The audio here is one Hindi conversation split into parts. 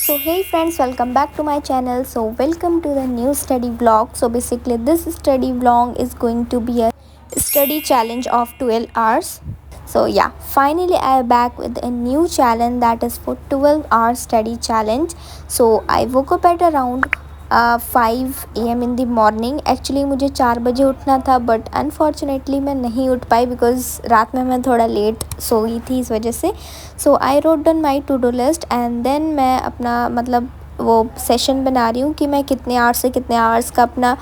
So hey friends, welcome back to my channel. So welcome to the new study vlog. So basically this study vlog is going to be a study challenge of 12 hours. So yeah, finally I am back with a new challenge, that is for 12 hours study challenge. So I woke up at around 5 AM in the morning. Actually मुझे 4 बजे उठना था, बट अनफॉर्चुनेटली मैं नहीं उठ पाई बिकॉज़ रात में मैं थोड़ा लेट सो गई थी इस वजह से. So I wrote down my to do list and then मैं अपना मतलब वो सेशन बना रही हूँ कि मैं कितने आवर्स से कितने आवर्स का अपना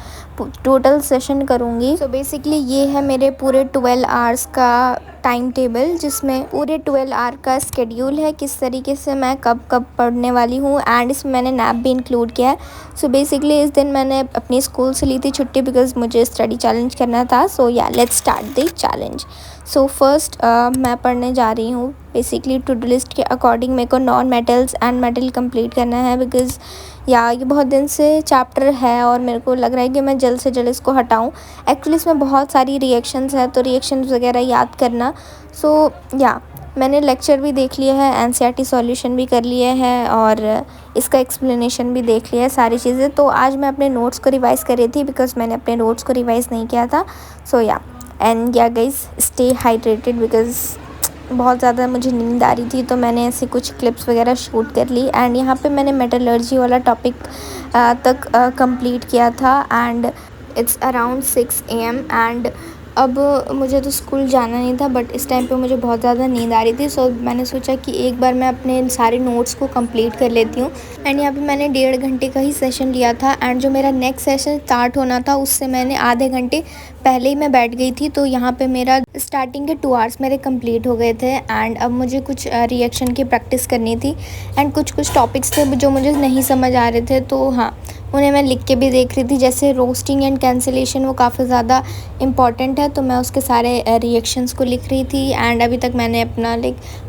टोटल सेशन करूँगी. सो बेसिकली ये है मेरे पूरे 12 आवर्स का टाइम टेबल, जिसमें पूरे 12 आवर का स्केड्यूल है, किस तरीके से मैं कब कब पढ़ने वाली हूँ. एंड इसमें मैंने नैप भी इंक्लूड किया है. सो बेसिकली इस दिन मैंने अपनी स्कूल से ली थी छुट्टी बिकॉज मुझे स्टडी चैलेंज करना था. सो या let's start the challenge. So first मैं पढ़ने जा रही हूँ. बेसिकली टू डू लिस्ट के अकॉर्डिंग मेरे को non metals and metal complete करना है बिकॉज़ या ये बहुत दिन से चैप्टर है और मेरे को लग रहा है कि मैं जल्द से जल्द इसको हटाऊँ. एक्चुअली इसमें बहुत सारी रिएक्शंस है, तो रिएक्शंस वगैरह याद करना. सो या मैंने लेक्चर भी देख लिया है, एनसीईआरटी सॉल्यूशन भी कर लिए हैं और इसका एक्सप्लेनेशन भी देख लिया है, सारी चीज़ें. तो आज मैं अपने नोट्स को रिवाइज़ कर रही थी बिकॉज़ मैंने अपने नोट्स को रिवाइज़ नहीं किया था. सो या एंड या गाइस स्टे हाइड्रेटेड बिकॉज़ बहुत ज़्यादा मुझे नींद आ रही थी, तो मैंने ऐसे कुछ क्लिप्स वगैरह शूट कर ली. एंड यहाँ पे मैंने मेटलर्जी वाला टॉपिक तक कंप्लीट किया था and it's around 6 AM. And अब मुझे तो स्कूल जाना नहीं था, बट इस टाइम पे मुझे बहुत ज़्यादा नींद आ रही थी. सो मैंने सोचा कि एक बार मैं अपने सारे नोट्स को कंप्लीट कर लेती हूँ. एंड यहाँ पे मैंने 1.5 घंटे का ही सेशन लिया था. एंड जो मेरा नेक्स्ट सेशन स्टार्ट होना था उससे मैंने आधे घंटे पहले ही मैं बैठ गई थी. तो यहाँ पे मेरा स्टार्टिंग के 2 आवर्स मेरे कंप्लीट हो गए थे. एंड अब मुझे कुछ रिएक्शन की प्रैक्टिस करनी थी. एंड कुछ टॉपिक्स थे जो मुझे नहीं समझ आ रहे थे, तो हाँ उन्हें मैं लिख के भी देख रही थी. जैसे रोस्टिंग एंड कैंसिलेशन वो काफ़ी ज़्यादा इम्पॉर्टेंट है, तो मैं उसके सारे रिएक्शंस को लिख रही थी. एंड अभी तक मैंने अपना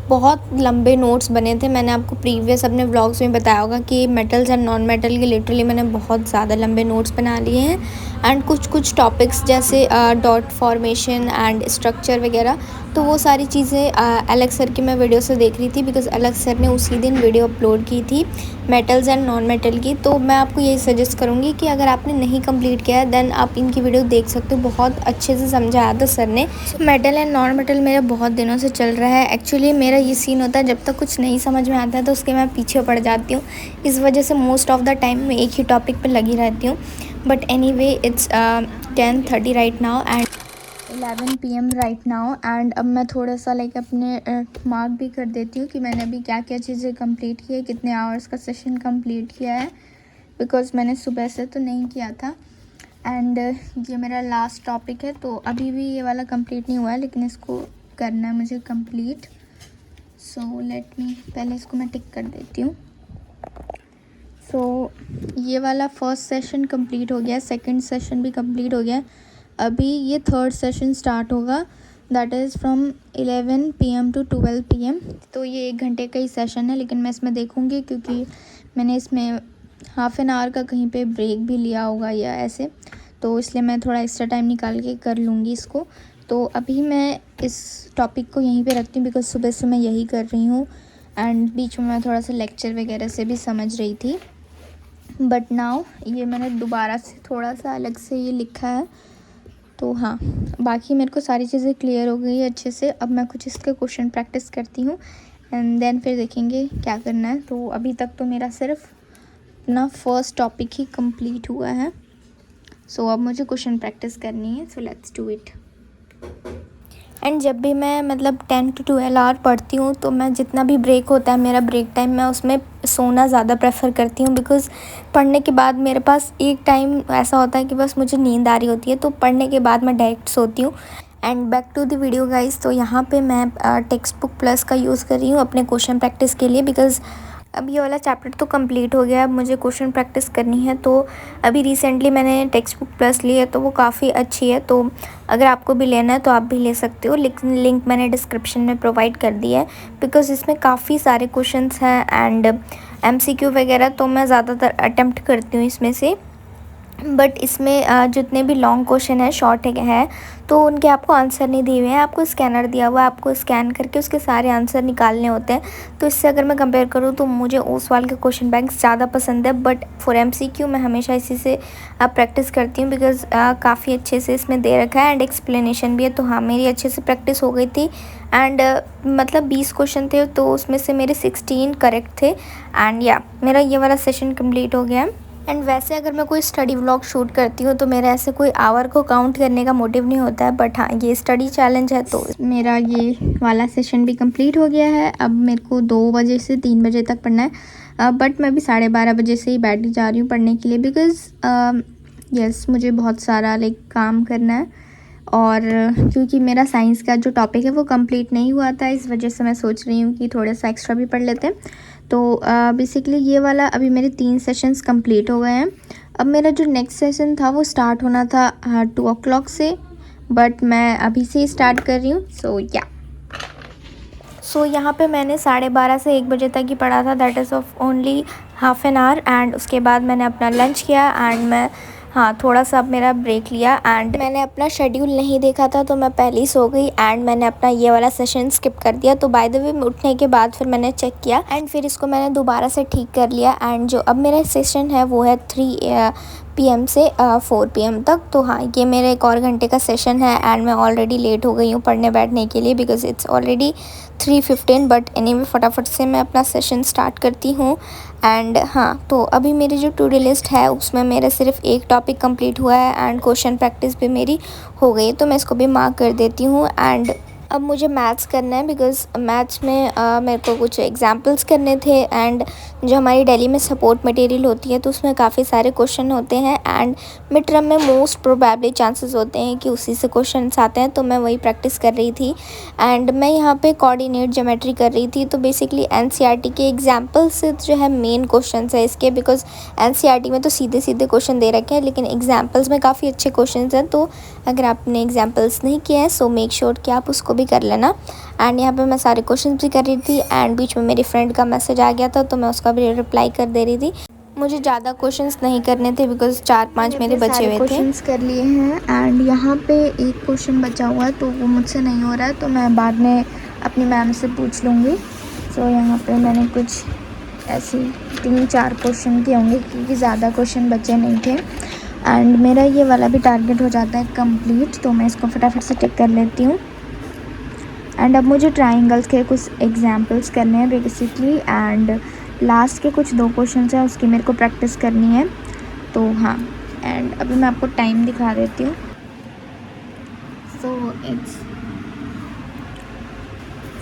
बहुत लंबे नोट्स बने थे. मैंने आपको प्रीवियस अपने व्लॉग्स में बताया होगा कि मेटल्स एंड नॉन मेटल के लिटरली मैंने बहुत ज़्यादा लंबे नोट्स बना लिए हैं. एंड कुछ टॉपिक्स जैसे डॉट फॉर्मेशन एंड स्ट्रक्चर वगैरह, तो वो सारी चीज़ें अलग सर की मैं वीडियो से देख रही थी बिकॉज़ अलग सर ने उसी दिन वीडियो अपलोड की थी मेटल्स एंड नॉन मेटल की. तो मैं आपको यही सजेस्ट करूँगी कि अगर आपने नहीं कंप्लीट किया है देन आप इनकी वीडियो देख सकते हो. बहुत अच्छे से समझाया था सर ने. मेटल एंड नॉन मेटल मेरा बहुत दिनों से चल रहा है. एक्चुअली मेरा ये सीन होता है, जब तक कुछ नहीं समझ में आता है तो उसके मैं पीछे पड़ जाती हूँ. इस वजह से मोस्ट ऑफ द टाइम मैं एक ही टॉपिक पर लगी रहती हूँ. But anyway it's 10:30 right now and 11 PM right now. And अब मैं थोड़ा सा अपने मार्क भी कर देती हूँ कि मैंने अभी क्या क्या चीज़ें कंप्लीट की है, कितने आवर्स का सेशन कंप्लीट किया है, बिकॉज़ मैंने सुबह से तो नहीं किया था. एंड ये मेरा लास्ट टॉपिक है, तो अभी भी ये वाला कंप्लीट नहीं हुआ है, लेकिन इसको करना है मुझे कंप्लीट. सो लेट मी पहले इसको मैं टिक कर देती हूँ. सो ये वाला फर्स्ट सेशन कंप्लीट हो गया, सेकंड सेशन भी कंप्लीट हो गया. अभी ये थर्ड सेशन स्टार्ट होगा, that is from 11 PM to 12 PM. तो ये 1 घंटे का ही सेशन है, लेकिन मैं इसमें देखूँगी क्योंकि मैंने इसमें हाफ़ एन आवर का कहीं पे ब्रेक भी लिया होगा या ऐसे, तो इसलिए मैं थोड़ा एक्स्ट्रा टाइम निकाल के कर लूँगी इसको. तो अभी मैं इस टॉपिक को यहीं पे रखती हूँ बिकॉज़ सुबह से मैं यही कर रही हूँ. एंड बीच में मैं थोड़ा सा लेक्चर वगैरह से भी समझ रही थी. बट नाउ ये मैंने दोबारा से थोड़ा सा अलग से ये लिखा है. तो हाँ, बाकी मेरे को सारी चीज़ें क्लियर हो गई है अच्छे से. अब मैं कुछ इसके क्वेश्चन प्रैक्टिस करती हूँ एंड देन फिर देखेंगे क्या करना है. तो अभी तक तो मेरा सिर्फ अपना फर्स्ट टॉपिक ही कंप्लीट हुआ है. सो अब मुझे क्वेश्चन प्रैक्टिस करनी है. So let's do it. And जब भी मैं 10 to 12 आवर पढ़ती हूँ, तो मैं जितना भी ब्रेक होता है मेरा ब्रेक टाइम, मैं उसमें सोना ज़्यादा प्रेफर करती हूँ बिकॉज़ पढ़ने के बाद मेरे पास एक टाइम ऐसा होता है कि बस मुझे नींद आ रही होती है, तो पढ़ने के बाद मैं डायरेक्ट सोती हूँ. And back to the video guys. तो यहाँ पे मैं टेक्स्ट बुक प्लस का यूज़ कर रही हूँ अपने क्वेश्चन प्रैक्टिस के लिए बिकॉज़ अब ये वाला चैप्टर तो कंप्लीट हो गया. अब मुझे क्वेश्चन प्रैक्टिस करनी है. तो अभी रिसेंटली मैंने टेक्स्ट बुक प्लस ली है, तो वो काफ़ी अच्छी है. तो अगर आपको भी लेना है तो आप भी ले सकते हो. लिंक मैंने डिस्क्रिप्शन में प्रोवाइड कर दिया है बिकॉज़ इसमें काफ़ी सारे क्वेश्चंस हैं एंड MCQ वगैरह, तो मैं ज़्यादातर अटेम्प्ट करती हूँ इसमें से. बट इसमें जितने भी लॉन्ग क्वेश्चन है शॉर्ट है तो उनके आपको आंसर नहीं दिए हुए हैं, आपको स्कैनर दिया हुआ है, आपको स्कैन करके उसके सारे आंसर निकालने होते हैं। तो इससे अगर मैं कंपेयर करूँ तो मुझे ओसवाल के क्वेश्चन बैंक ज़्यादा पसंद है, बट फॉर MCQ मैं हमेशा इसी से प्रैक्टिस करती हूँ बिकॉज़ काफ़ी अच्छे से इसमें दे रखा है एंड एक्सप्लेनेशन भी है। तो हाँ, मेरी अच्छे से प्रैक्टिस हो गई थी एंड मतलब 20 क्वेश्चन थे तो उसमें से मेरे 16 करेक्ट थे एंड या मेरा ये वाला सेशन कंप्लीट हो गया है। एंड वैसे अगर मैं कोई स्टडी व्लॉग शूट करती हूँ तो मेरा ऐसे कोई आवर को काउंट करने का मोटिव नहीं होता है, बट हाँ ये स्टडी चैलेंज है तो मेरा ये वाला सेशन भी कंप्लीट हो गया है। अब मेरे को 2 बजे से 3 बजे तक पढ़ना है, बट मैं भी 12:30 बजे से ही बैठ जा रही हूँ पढ़ने के लिए बिकॉज़ यस मुझे बहुत सारा लाइक काम करना है और क्योंकि मेरा साइंस का जो टॉपिक है वो कंप्लीट नहीं हुआ था, इस वजह से मैं सोच रही हूँ कि थोड़ा सा एक्स्ट्रा भी पढ़ लेते हैं। तो बेसिकली ये वाला अभी मेरे 3 सेशंस कंप्लीट हो गए हैं। अब मेरा जो नेक्स्ट सेशन था वो स्टार्ट होना था 2 o'clock से, बट मैं अभी से ही स्टार्ट कर रही हूँ। सो यहाँ पे मैंने 12:30 से 1 बजे तक ही पढ़ा था, that is of only half an hour and उसके बाद मैंने अपना लंच किया एंड मैं थोड़ा सा अब मेरा ब्रेक लिया एंड मैंने अपना शेड्यूल नहीं देखा था तो मैं पहले ही सो गई एंड मैंने अपना ये वाला सेशन स्किप कर दिया। तो बाय द वे उठने के बाद फिर मैंने चेक किया एंड फिर इसको मैंने दोबारा से ठीक कर लिया एंड जो अब मेरा सेशन है वो है 3 PM से 4 PM तक। तो हाँ ये मेरा 1 और घंटे का सेशन है एंड मैं ऑलरेडी लेट हो गई हूँ पढ़ने बैठने के लिए because it's already 3:15, but anyway फटाफट से मैं अपना सेशन स्टार्ट करती हूँ। एंड हाँ तो अभी मेरी जो टू डू लिस्ट है उसमें मेरा सिर्फ एक टॉपिक कंप्लीट हुआ है एंड क्वेश्चन प्रैक्टिस भी मेरी हो गई, तो मैं इसको भी मार्क कर देती हूँ। एंड अब मुझे मैथ्स करना है बिकॉज़ मैथ्स में मेरे को कुछ एग्जांपल्स करने थे एंड जो हमारी डेली में सपोर्ट मटेरियल होती है तो उसमें काफ़ी सारे क्वेश्चन होते हैं एंड मिड टर्म में मोस्ट प्रोबेबली चांसेस होते हैं कि उसी से क्वेश्चंस आते हैं, तो मैं वही प्रैक्टिस कर रही थी। एंड मैं यहाँ पे कोऑर्डिनेट ज्योमेट्री कर रही थी, तो बेसिकली NCERT के एग्जाम्पल से जो है मेन क्वेश्चन है इसके, बिकॉज NCERT में तो सीधे सीधे क्वेश्चन दे रखे हैं लेकिन एग्जाम्पल्स में काफ़ी अच्छे क्वेश्चन हैं। तो अगर आपने एग्जाम्पल्स नहीं किए हैं सो मेक श्योर कि आप उसको भी कर लेना। एंड यहाँ पे मैं सारे क्वेश्चन भी कर रही थी एंड बीच में मेरी फ्रेंड का मैसेज आ गया था तो मैं उसका भी रिप्लाई कर दे रही थी। मुझे ज़्यादा क्वेश्चंस नहीं करने थे बिकॉज 4-5 मेरे बचे हुए थे। क्वेश्चंस कर लिए हैं एंड यहाँ पे एक क्वेश्चन बचा हुआ है तो वो मुझसे नहीं हो रहा है तो मैं बाद में अपनी मैम से पूछ लूँगी। तो यहाँ पे मैंने कुछ ऐसे 3-4 क्वेश्चन किए होंगे क्योंकि ज़्यादा क्वेश्चन बचे नहीं थे एंड मेरा ये वाला भी टारगेट हो जाता है कंप्लीट, तो मैं इसको फटाफट से टिक कर लेती हूँ। एंड अब मुझे ट्राइंगल्स के कुछ एग्जांपल्स करने हैं बेसिकली एंड लास्ट के कुछ 2 क्वेश्चन हैं उसकी मेरे को प्रैक्टिस करनी है। तो हाँ एंड अभी मैं आपको टाइम दिखा देती हूँ। सो इट्स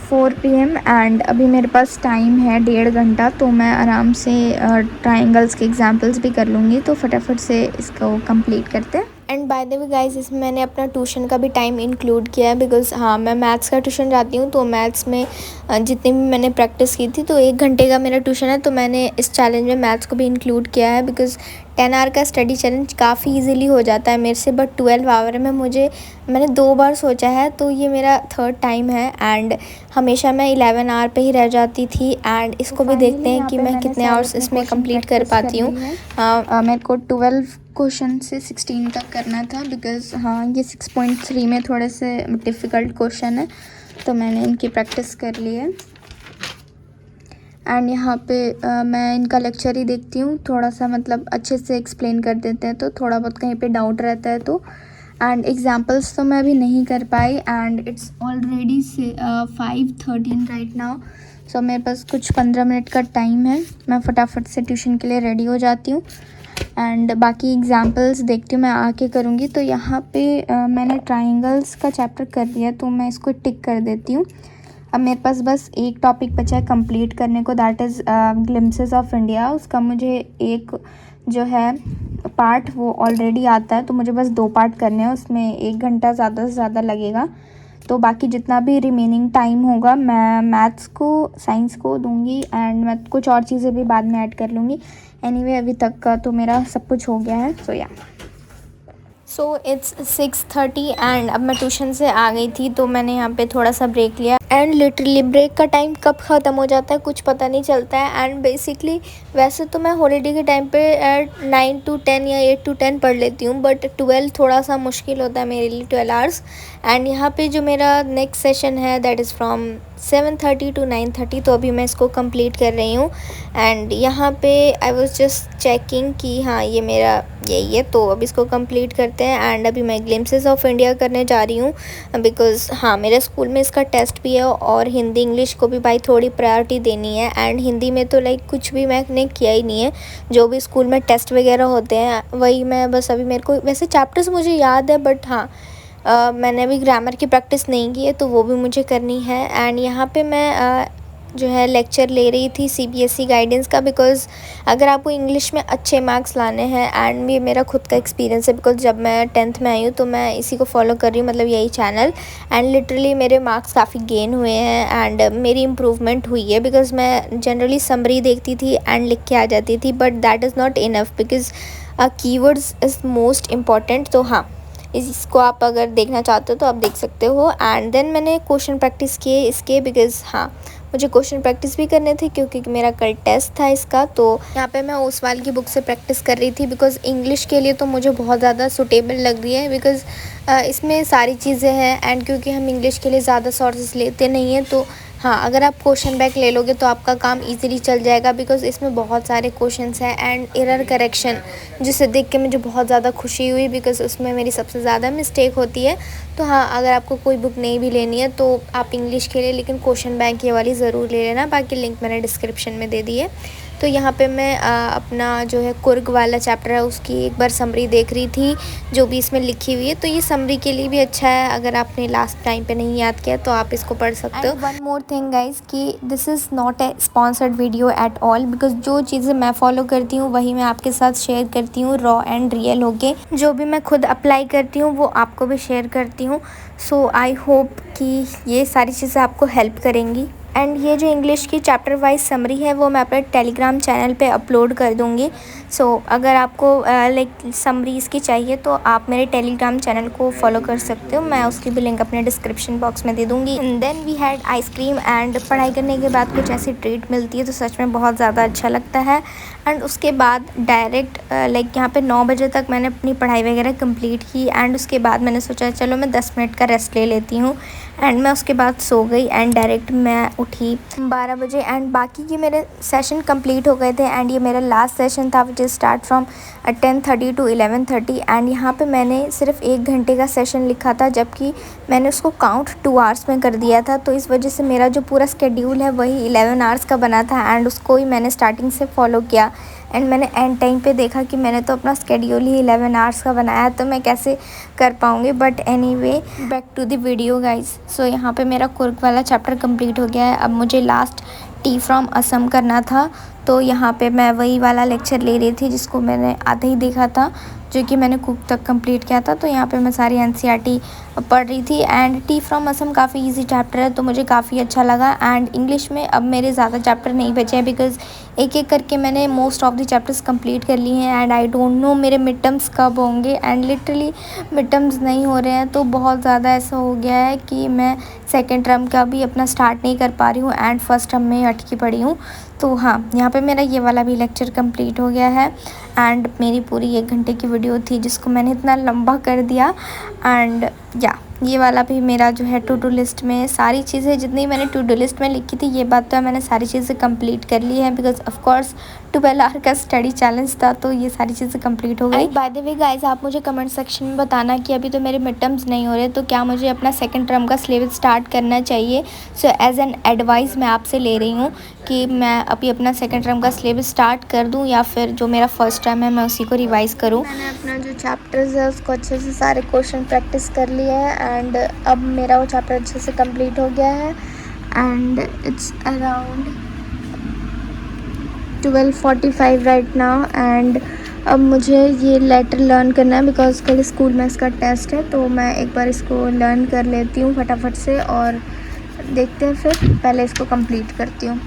4 PM एंड अभी मेरे पास टाइम है 1.5 घंटा, तो मैं आराम से ट्राइंगल्स के एग्जांपल्स भी कर लूँगी। तो फटाफट से इसको कंप्लीट करते हैं। And by the way guys इसमें मैंने अपना ट्यूशन का भी टाइम इंक्लूड किया है बिकॉज़ हाँ मैं मैथ्स का ट्यूशन जाती हूँ, तो मैथ्स में जितनी भी मैंने प्रैक्टिस की थी तो 1 घंटे का मेरा ट्यूशन है, तो मैंने इस चैलेंज में मैथ्स को भी इंक्लूड किया है बिकॉज़ 10 आवर का स्टडी चैलेंज काफ़ी इजीली हो जाता है मेरे से, बट 12 आवर में मैंने 2 बार सोचा है तो ये मेरा 3rd टाइम है एंड हमेशा मैं 11 आवर पे ही रह जाती थी। एंड इसको भी देखते हैं कि मैं कितने आवर्स इसमें कंप्लीट कर पाती हूँ। मेरे को 12 क्वेश्चन से 16 तक करना था बिकॉज़ हाँ ये 6.3 में थोड़े से डिफ़िकल्ट क्वेश्चन है तो मैंने इनकी प्रैक्टिस कर ली है। एंड यहाँ पे मैं इनका लेक्चर ही देखती हूँ, थोड़ा सा मतलब अच्छे से एक्सप्लेन कर देते हैं तो थोड़ा बहुत कहीं पे डाउट रहता है तो। एंड एग्जांपल्स तो मैं अभी नहीं कर पाई and it's already 5:13 right now. So मेरे पास कुछ 15 मिनट का टाइम है, मैं फटाफट से ट्यूशन के लिए रेडी हो जाती हूँ एंड बाकी एग्जांपल्स देखती हूँ मैं आके करूँगी। तो यहाँ पे मैंने ट्राइंगल्स का चैप्टर कर दिया तो मैं इसको टिक कर देती हूँ। अब मेरे पास बस एक टॉपिक बचा है कंप्लीट करने को, that is glimpses of India. उसका मुझे एक जो है पार्ट वो ऑलरेडी आता है तो मुझे बस 2 पार्ट करने हैं, उसमें 1 घंटा ज़्यादा से ज़्यादा लगेगा। तो बाकी जितना भी रिमेनिंग टाइम होगा मैं मैथ्स को साइंस को दूंगी एंड मैं कुछ और चीज़ें भी बाद में ऐड कर लूँगी। एनीवे अभी तक का तो मेरा सब कुछ हो गया है। सो इट्स 6:30 एंड अब मैं ट्यूशन से आ गई थी तो मैंने यहाँ पे थोड़ा सा ब्रेक लिया एंड लिटरली ब्रेक का टाइम कब ख़त्म हो जाता है कुछ पता नहीं चलता है। एंड बेसिकली वैसे तो मैं हॉलीडे के टाइम पे 9 to 10 या 8 to 10 पढ़ लेती हूँ, बट 12 थोड़ा सा मुश्किल होता है मेरे लिए, 12 आवर्स। एंड यहाँ पे जो मेरा नेक्स्ट सेशन है दैट इज़ फ्रॉम 7:30 to 9:30, तो अभी मैं इसको कंप्लीट कर रही हूँ। एंड यहाँ पे आई वाज जस्ट चेकिंग कि हाँ ये मेरा यही है, तो अब इसको कंप्लीट करते हैं। एंड अभी मैं ग्लिम्पसेस ऑफ इंडिया करने जा रही हूँ बिकॉज़ हाँ मेरे स्कूल में इसका टेस्ट भी है, और हिंदी इंग्लिश को भी भाई थोड़ी प्रायोरिटी देनी है। एंड हिंदी में तो लाइक कुछ भी मैंने किया ही नहीं है, जो भी स्कूल में टेस्ट वगैरह होते हैं वही मैं बस अभी, मेरे को वैसे चैप्टर्स मुझे याद है बट हाँ मैंने अभी ग्रामर की प्रैक्टिस नहीं की है, तो वो भी मुझे करनी है। एंड यहाँ पे मैं जो है लेक्चर ले रही थी सीबीएसई गाइडेंस का, बिकॉज़ अगर आपको इंग्लिश में अच्छे मार्क्स लाने हैं, एंड ये मेरा खुद का एक्सपीरियंस है बिकॉज़ जब मैं 10th में आई हूँ तो मैं इसी को फॉलो कर रही हूँ, मतलब यही चैनल। एंड लिटरली मेरे मार्क्स काफ़ी गेन हुए हैं एंड मेरी इम्प्रूवमेंट हुई है, बिकॉज़ मैं जनरली समरी देखती थी एंड लिख के आ जाती थी, but that is not enough because keywords is most important. तो हाँ इसको आप अगर देखना चाहते हो तो आप देख सकते हो। एंड देन मैंने क्वेश्चन प्रैक्टिस किए इसके, बिकॉज़ हाँ मुझे क्वेश्चन प्रैक्टिस भी करने थे क्योंकि मेरा कल टेस्ट था इसका। तो यहाँ पे मैं ओसवाल की बुक से प्रैक्टिस कर रही थी बिकॉज़ इंग्लिश के लिए तो मुझे बहुत ज़्यादा सूटेबल लग रही है, बिकॉज़ इसमें सारी चीज़ें हैं। एंड क्योंकि हम इंग्लिश के लिए ज़्यादा सोर्सेस लेते नहीं हैं, तो हाँ अगर आप क्वेश्चन बैंक ले लोगे तो आपका काम इजीली चल जाएगा, बिकॉज़ इसमें बहुत सारे क्वेश्चंस हैं। एंड एरर करेक्शन जिसे देख के मुझे बहुत ज़्यादा खुशी हुई, बिकॉज़ उसमें मेरी सबसे ज़्यादा मिस्टेक होती है। तो हाँ अगर आपको कोई बुक नहीं भी लेनी है तो आप इंग्लिश के लिए लेकिन क्वेश्चन बैंक ये वाली ज़रूर ले लेना, बाकी लिंक मैंने डिस्क्रिप्शन में दे दी है। तो यहाँ पे मैं अपना जो है कुर्ग वाला चैप्टर है उसकी एक बार समरी देख रही थी जो भी इसमें लिखी हुई है, तो ये समरी के लिए भी अच्छा है। अगर आपने लास्ट टाइम पे नहीं याद किया तो आप इसको पढ़ सकते हो। वन मोर थिंग गाइज कि this is not a sponsored video at all, because जो चीज़ें मैं फॉलो करती हूँ वही मैं आपके साथ शेयर करती हूँ रॉ एंड रियल होके, जो भी मैं खुद अप्लाई करती हूँ वो आपको भी शेयर करती हूँ। सो आई होप कि ये सारी चीज़ें आपको हेल्प करेंगी। एंड ये जो इंग्लिश की चैप्टर वाइज समरी है वो मैं अपने टेलीग्राम चैनल पे अपलोड कर दूँगी। सो अगर आपको लाइक समरीज़ की चाहिए तो आप मेरे टेलीग्राम चैनल को फॉलो कर सकते हो, मैं उसकी भी लिंक अपने डिस्क्रिप्शन बॉक्स में दे दूँगी। And then we had ice cream, and पढ़ाई करने के बाद कुछ ऐसी ट्रीट मिलती है तो सच में बहुत ज़्यादा अच्छा लगता है। एंड उसके बाद डायरेक्ट लाइक यहाँ पे 9 बजे तक मैंने अपनी पढ़ाई वगैरह कंप्लीट की। एंड उसके बाद मैंने सोचा चलो मैं 10 मिनट का रेस्ट ले लेती हूँ, एंड मैं उसके बाद सो गई। एंड डायरेक्ट मैं उठी 12 बजे, एंड बाकी के मेरे सेशन कंप्लीट हो गए थे। एंड ये मेरा लास्ट सेशन था which is start from 10:30 to 11:30। And यहाँ पे मैंने सिर्फ 1 घंटे का सेशन लिखा था, जबकि मैंने उसको काउंट 2 आवर्स में कर दिया था। तो इस वजह से मेरा जो पूरा स्केड्यूल है वही 11 आवर्स का बना था, एंड उसको ही मैंने स्टार्टिंग से फॉलो किया। एंड मैंने एंड टाइम पे देखा कि मैंने तो अपना स्केड्यूल ही 11 आवर्स का बनाया, तो मैं कैसे कर पाऊँगी। But anyway back to the video guys. So यहाँ पे मेरा कुर्ग वाला चैप्टर कंप्लीट हो गया है। अब मुझे लास्ट टी फ्रॉम असम करना था, तो यहाँ पे मैं वही वाला लेक्चर ले रही थी जिसको मैंने आधा ही देखा था, जो कि मैंने कुक तक कंप्लीट किया था। तो यहाँ पे मैं सारी एनसीईआरटी पढ़ रही थी। एंड टी फ्रॉम असम काफ़ी इजी चैप्टर है तो मुझे काफ़ी अच्छा लगा। एंड इंग्लिश में अब मेरे ज़्यादा चैप्टर नहीं बचे हैं, बिकॉज़ एक एक करके मैंने most of the chapters complete कर लिए हैं। एंड आई डोंट नो मेरे मिड टर्म्स कब होंगे, एंड लिटरली मिड टर्म्स नहीं हो रहे हैं, तो बहुत ज़्यादा ऐसा हो गया है कि मैं सेकेंड टर्म का भी अपना स्टार्ट नहीं कर पा रही हूँ एंड फर्स्ट टर्म में अटकी पड़ी हूँ। तो हाँ यहाँ पे मेरा ये वाला भी लेक्चर कंप्लीट हो गया है। एंड मेरी पूरी 1 घंटे की वीडियो थी जिसको मैंने इतना लंबा कर दिया। एंड या ये वाला भी मेरा जो है टू डू लिस्ट में सारी चीज़ें जितनी मैंने टू डू लिस्ट में लिखी थी, ये बात तो है मैंने सारी चीज़ें कंप्लीट कर ली है, बिकॉज ऑफ कोर्स 12 आवर का स्टडी चैलेंज था, तो ये सारी चीज़ें कंप्लीट हो गई। बाय द वे गाइस, आप मुझे कमेंट सेक्शन में बताना कि अभी तो मेरे मिड टर्म्स नहीं हो रहे, तो क्या मुझे अपना सेकंड टर्म का सिलेबस स्टार्ट करना चाहिए। सो एज एन एडवाइस मैं आपसे ले रही हूँ कि मैं अभी अपना सेकंड टर्म का सिलेबस स्टार्ट कर दूँ या फिर जो मेरा फर्स्ट टर्म है मैं उसी को रिवाइज़ करूँ। मैंने अपना जो चैप्टर्स है उसको अच्छे से सारे क्वेश्चन प्रैक्टिस कर लिए हैं, एंड अब मेरा वो चैप्टर अच्छे से कंप्लीट हो गया है। And it's around 12:45 right now. And अब मुझे ये लेटर लर्न करना है बिकॉज कल स्कूल में इसका टेस्ट है, तो मैं एक बार इसको लर्न कर लेती हूँ फटाफट से और देखते हैं, फिर पहले इसको कंप्लीट करती हूँ।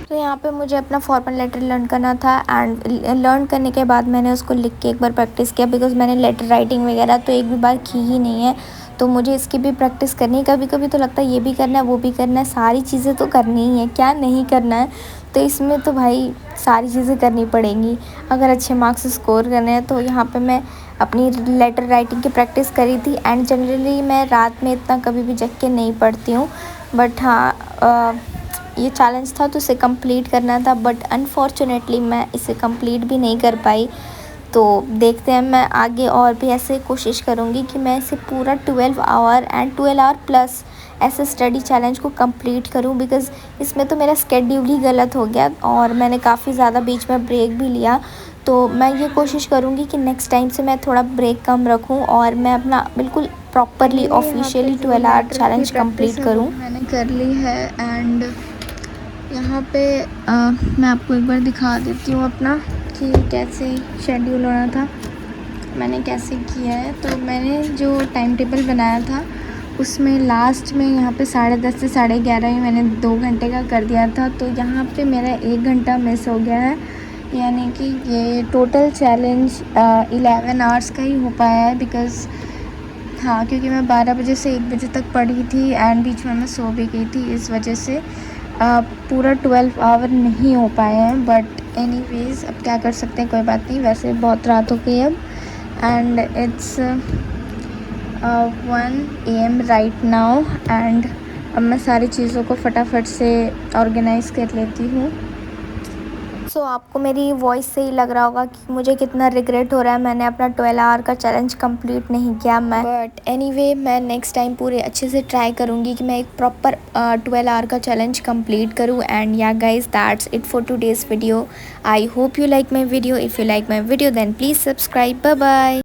तो यहाँ पे मुझे अपना फॉर्मल लेटर लर्न करना था, एंड लर्न करने के बाद मैंने उसको लिख के एक बार प्रैक्टिस किया, बिकॉज मैंने लेटर राइटिंग वगैरह तो एक भी बार की ही नहीं है। तो मुझे इसकी भी प्रैक्टिस करनी है। कभी कभी तो लगता है ये भी करना है वो भी करना है, सारी चीज़ें तो करनी ही है, क्या नहीं करना है। तो इसमें तो भाई सारी चीज़ें करनी पड़ेंगी अगर अच्छे मार्क्स स्कोर करने हैं। तो यहाँ पे मैं अपनी लेटर राइटिंग की प्रैक्टिस करी थी। एंड जनरली मैं रात में इतना कभी भी जग के नहीं पढ़ती हूँ, बट हाँ ये चैलेंज था तो इसे कंप्लीट करना था, बट अनफॉर्चुनेटली मैं इसे कंप्लीट भी नहीं कर पाई। तो देखते हैं, मैं आगे और भी ऐसे कोशिश करूँगी कि मैं इसे पूरा 12 आवर एंड 12 आवर प्लस ऐसे स्टडी चैलेंज को कंप्लीट करूँ, बिकॉज़ इसमें तो मेरा स्केड्यूल ही गलत हो गया और मैंने काफ़ी ज़्यादा बीच में ब्रेक भी लिया। तो मैं ये कोशिश करूँगी कि नेक्स्ट टाइम से मैं थोड़ा ब्रेक कम रखूँ और मैं अपना बिल्कुल properly officially 12 hour challenge complete करूँ। मैंने कर ली है। एंड यहाँ पे मैं आपको एक बार दिखा देती हूँ अपना कि कैसे शेड्यूल होना था, मैंने कैसे किया है। तो मैंने जो टाइम टेबल बनाया था उसमें लास्ट में यहाँ पे 10:30 से 11:30 में मैंने 2 घंटे का कर दिया था। तो यहाँ पे मेरा 1 घंटा मिस हो गया है, यानी कि ये टोटल चैलेंज 11 आवर्स का ही हो पाया है। बिकॉज़ हाँ, क्योंकि मैं 12 बजे से 1 बजे तक पढ़ी थी एंड बीच में मैं सो भी गई थी, इस वजह से पूरा 12 आवर नहीं हो पाए हैं। बट एनीवेज़ अब क्या कर सकते हैं, कोई बात नहीं। वैसे बहुत रात हो गई अब and it's 1 AM right now. And अब मैं सारी चीज़ों को फटाफट से ऑर्गेनाइज़ कर लेती हूँ। सो आपको मेरी वॉइस से ही लग रहा होगा कि मुझे कितना रिग्रेट हो रहा है, मैंने अपना 12 आवर का चैलेंज कंप्लीट नहीं किया। बट एनीवे मैं नेक्स्ट टाइम पूरे अच्छे से ट्राई करूँगी कि मैं एक प्रॉपर 12 आवर का चैलेंज कंप्लीट करूँ। And yeah guys, that's it for today's video. I hope you like my video. If you like my video then please subscribe. Bye bye.